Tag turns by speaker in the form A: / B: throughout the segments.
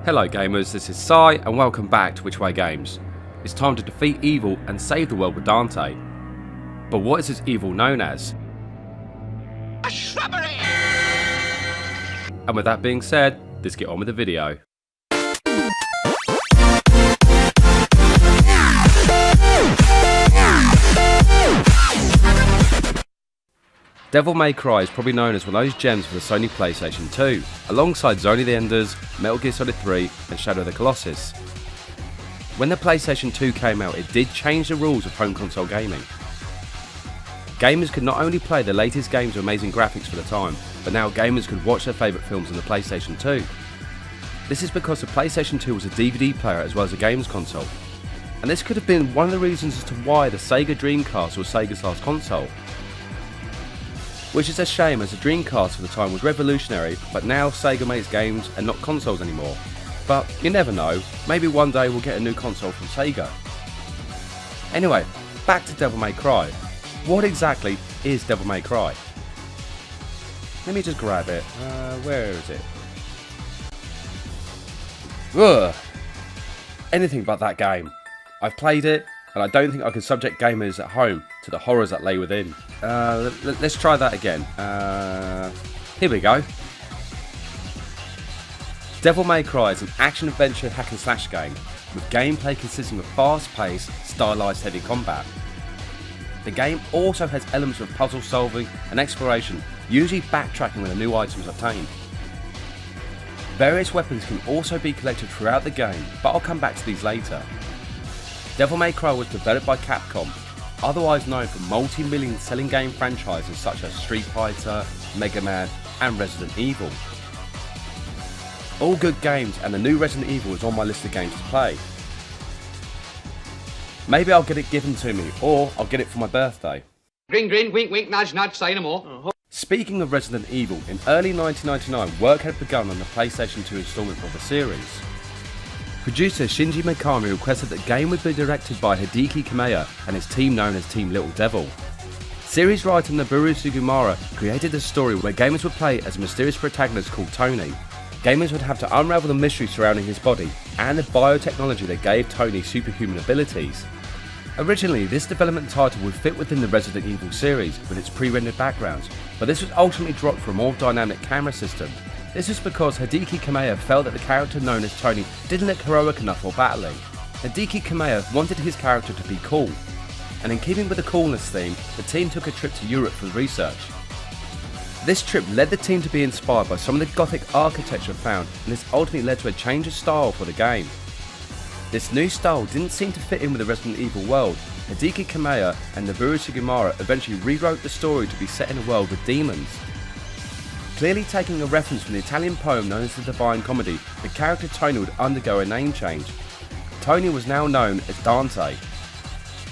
A: Hello gamers, this is Sai and welcome back to Which Way Games. It's time to defeat evil and save the world with Dante. But what is this evil known as?
B: A shrubbery!
A: And with that being said, let's get on with the video. Devil May Cry is probably known as one of those gems for the Sony PlayStation 2, alongside Zone of the Enders, Metal Gear Solid 3 and Shadow of the Colossus. When the PlayStation 2 came out, it did change the rules of home console gaming. Gamers could not only play the latest games with amazing graphics for the time, but now gamers could watch their favourite films on the PlayStation 2. This is because the PlayStation 2 was a DVD player as well as a games console. And this could have been one of the reasons as to why the Sega Dreamcast was Sega's last console. Which is a shame, as the Dreamcast for the time was revolutionary, but now Sega makes games and not consoles anymore. But you never know, maybe one day we'll get a new console from Sega. Anyway, back to Devil May Cry. What exactly is Devil May Cry? Let me just grab it. Where is it? Ugh. Anything but that game. I've played it, and I don't think I can subject gamers at home to the horrors that lay within. Let's try that again. Here we go. Devil May Cry is an action-adventure hack-and-slash game, with gameplay consisting of fast-paced, stylised heavy combat. The game also has elements of puzzle solving and exploration, usually backtracking when a new item is obtained. Various weapons can also be collected throughout the game, but I'll come back to these later. Devil May Cry was developed by Capcom, otherwise known for multi-million selling game franchises such as Street Fighter, Mega Man and Resident Evil. All good games, and the new Resident Evil is on my list of games to play. Maybe I'll get it given to me, or I'll get it for my birthday.
B: Grin grin, wink wink, nudge nudge, say no more.
A: Speaking of Resident Evil, in early 1999 work had begun on the PlayStation 2 installment of the series. Producer Shinji Mikami requested that the game would be directed by Hideki Kamiya and his team known as Team Little Devil. Series writer Nobuo Sugimura created a story where gamers would play as a mysterious protagonist called Tony. Gamers would have to unravel the mystery surrounding his body and the biotechnology that gave Tony superhuman abilities. Originally, this development title would fit within the Resident Evil series with its pre-rendered backgrounds, but this was ultimately dropped for a more dynamic camera system. This is because Hideki Kamiya felt that the character known as Tony didn't look heroic enough while battling. Hideki Kamiya wanted his character to be cool, and in keeping with the coolness theme, the team took a trip to Europe for research. This trip led the team to be inspired by some of the gothic architecture found, and this ultimately led to a change of style for the game. This new style didn't seem to fit in with the Resident Evil world. Hideki Kamiya and Nobuo Sugimura eventually rewrote the story to be set in a world with demons. Clearly taking a reference from the Italian poem known as the Divine Comedy, the character Tony would undergo a name change. Tony was now known as Dante,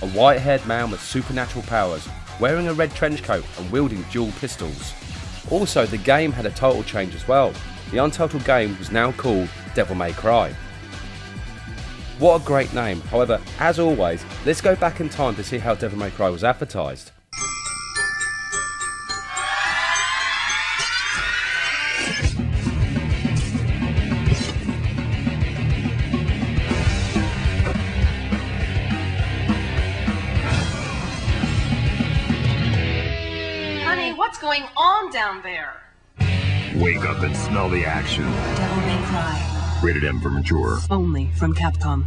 A: a white-haired man with supernatural powers, wearing a red trench coat and wielding dual pistols. Also, the game had a title change as well. The untitled game was now called Devil May Cry. What a great name. However, as always, let's go back in time to see how Devil May Cry was advertised.
C: What's going on down there?
D: Wake up and smell the action.
C: Devil May Cry.
D: Rated M for mature.
C: Only from Capcom.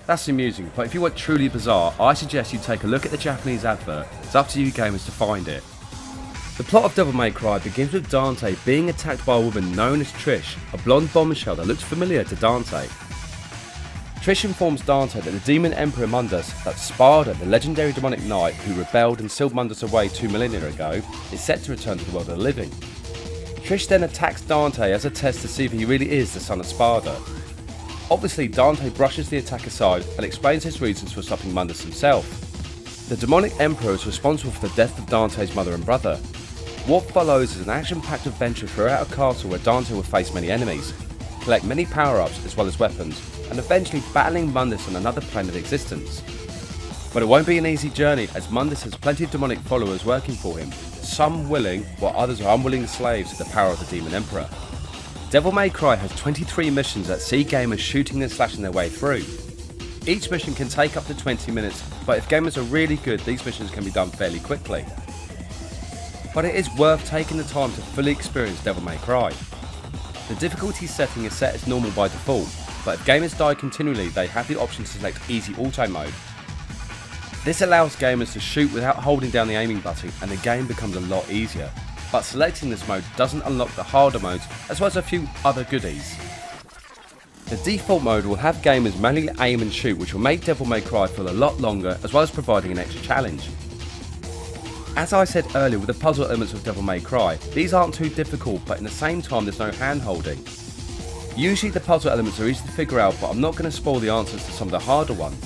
A: That's amusing, but if you want truly bizarre, I suggest you take a look at the Japanese advert. It's up to you gamers to find it. The plot of Devil May Cry begins with Dante being attacked by a woman known as Trish, a blonde bombshell that looks familiar to Dante. Trish informs Dante that the Demon Emperor Mundus, that's Sparda, the legendary demonic knight who rebelled and sealed Mundus away 2 millennia ago, is set to return to the world of the living. Trish then attacks Dante as a test to see if he really is the son of Sparda. Obviously, Dante brushes the attack aside and explains his reasons for stopping Mundus himself. The demonic emperor is responsible for the death of Dante's mother and brother. What follows is an action-packed adventure throughout a castle where Dante will face many enemies, collect many power-ups as well as weapons, and eventually battling Mundus on another plane of existence. But it won't be an easy journey, as Mundus has plenty of demonic followers working for him, some willing while others are unwilling slaves to the power of the Demon Emperor. Devil May Cry has 23 missions that see gamers shooting and slashing their way through. Each mission can take up to 20 minutes, but if gamers are really good, these missions can be done fairly quickly. But it is worth taking the time to fully experience Devil May Cry. The difficulty setting is set as normal by default, but if gamers die continually, they have the option to select Easy Auto Mode. This allows gamers to shoot without holding down the aiming button, and the game becomes a lot easier. But selecting this mode doesn't unlock the harder modes, as well as a few other goodies. The default mode will have gamers manually aim and shoot, which will make Devil May Cry feel a lot longer, as well as providing an extra challenge. As I said earlier with the puzzle elements of Devil May Cry, these aren't too difficult, but in the same time there's no hand holding. Usually the puzzle elements are easy to figure out, but I'm not going to spoil the answers to some of the harder ones.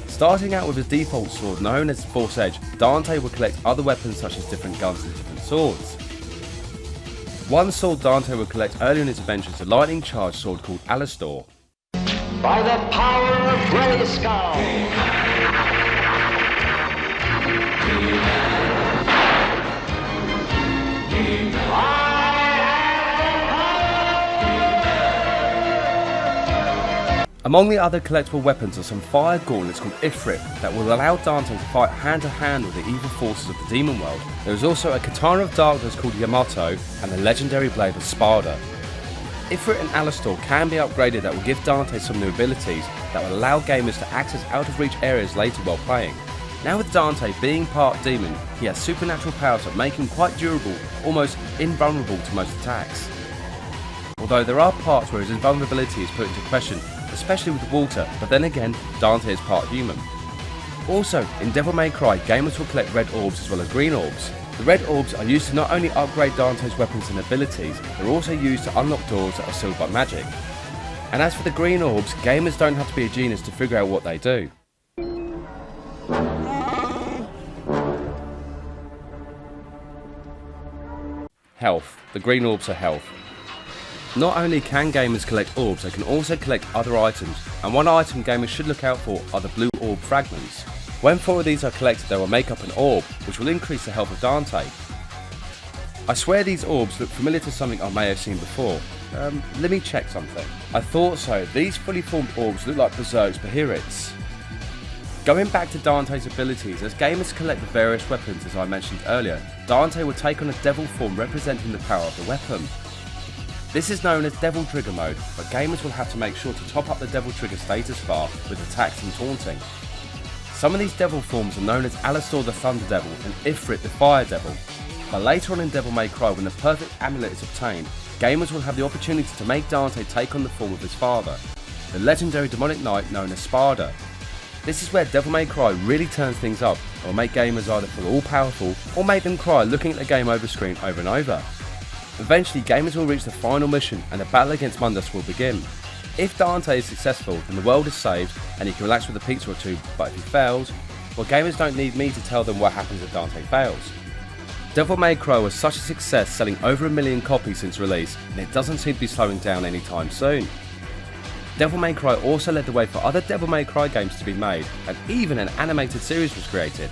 A: Starting out with the default sword known as Force Edge, Dante will collect other weapons such as different guns and different swords. One sword Dante will collect early in his adventure is a lightning charged sword called Alastor.
E: By the power of Grayskull!
A: Among the other collectible weapons are some fire gauntlets called Ifrit that will allow Dante to fight hand to hand with the evil forces of the demon world. There is also a katana of darkness called Yamato and the legendary blade of Spada. Ifrit and Alastor can be upgraded that will give Dante some new abilities that will allow gamers to access out of reach areas later while playing. Now with Dante being part demon, he has supernatural powers that make him quite durable, almost invulnerable to most attacks. Although there are parts where his invulnerability is put into question, especially with water, but then again, Dante is part human. Also, in Devil May Cry, gamers will collect red orbs as well as green orbs. The red orbs are used to not only upgrade Dante's weapons and abilities, they're also used to unlock doors that are sealed by magic. And as for the green orbs, gamers don't have to be a genius to figure out what they do. Health. The green orbs are health. Not only can gamers collect orbs, they can also collect other items, and one item gamers should look out for are the blue orb fragments. When 4 of these are collected, they will make up an orb, which will increase the health of Dante. I swear these orbs look familiar to something I may have seen before. Let me check something. I thought so. These fully formed orbs look like Berserk's Behirits. Going back to Dante's abilities, as gamers collect the various weapons as I mentioned earlier, Dante will take on a devil form representing the power of the weapon. This is known as Devil Trigger mode, but gamers will have to make sure to top up the Devil Trigger status bar with attacks and taunting. Some of these devil forms are known as Alastor the Thunder Devil and Ifrit the Fire Devil, but later on in Devil May Cry, when the perfect amulet is obtained, gamers will have the opportunity to make Dante take on the form of his father, the legendary demonic knight known as Spada. This is where Devil May Cry really turns things up and will make gamers either feel all powerful or make them cry looking at the game over screen over and over. Eventually gamers will reach the final mission and the battle against Mundus will begin. If Dante is successful, then the world is saved and he can relax with a pizza or two, but if he fails, well, gamers don't need me to tell them what happens if Dante fails. Devil May Cry was such a success, selling over 1 million copies since release, and it doesn't seem to be slowing down anytime soon. Devil May Cry also led the way for other Devil May Cry games to be made, and even an animated series was created.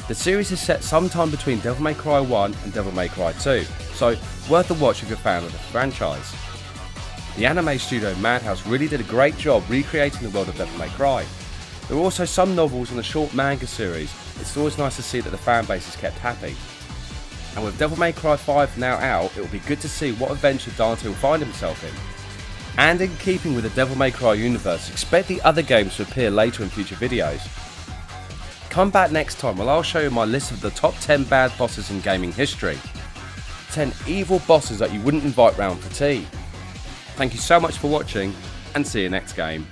A: The series is set sometime between Devil May Cry 1 and Devil May Cry 2, so worth a watch if you're a fan of the franchise. The anime studio Madhouse really did a great job recreating the world of Devil May Cry. There are also some novels and a short manga series. It's always nice to see that the fan base is kept happy. And with Devil May Cry 5 now out, it will be good to see what adventure Dante will find himself in. And in keeping with the Devil May Cry universe, expect the other games to appear later in future videos. Come back next time while I'll show you my list of the top 10 bad bosses in gaming history. 10 evil bosses that you wouldn't invite round for tea. Thank you so much for watching, and see you next game.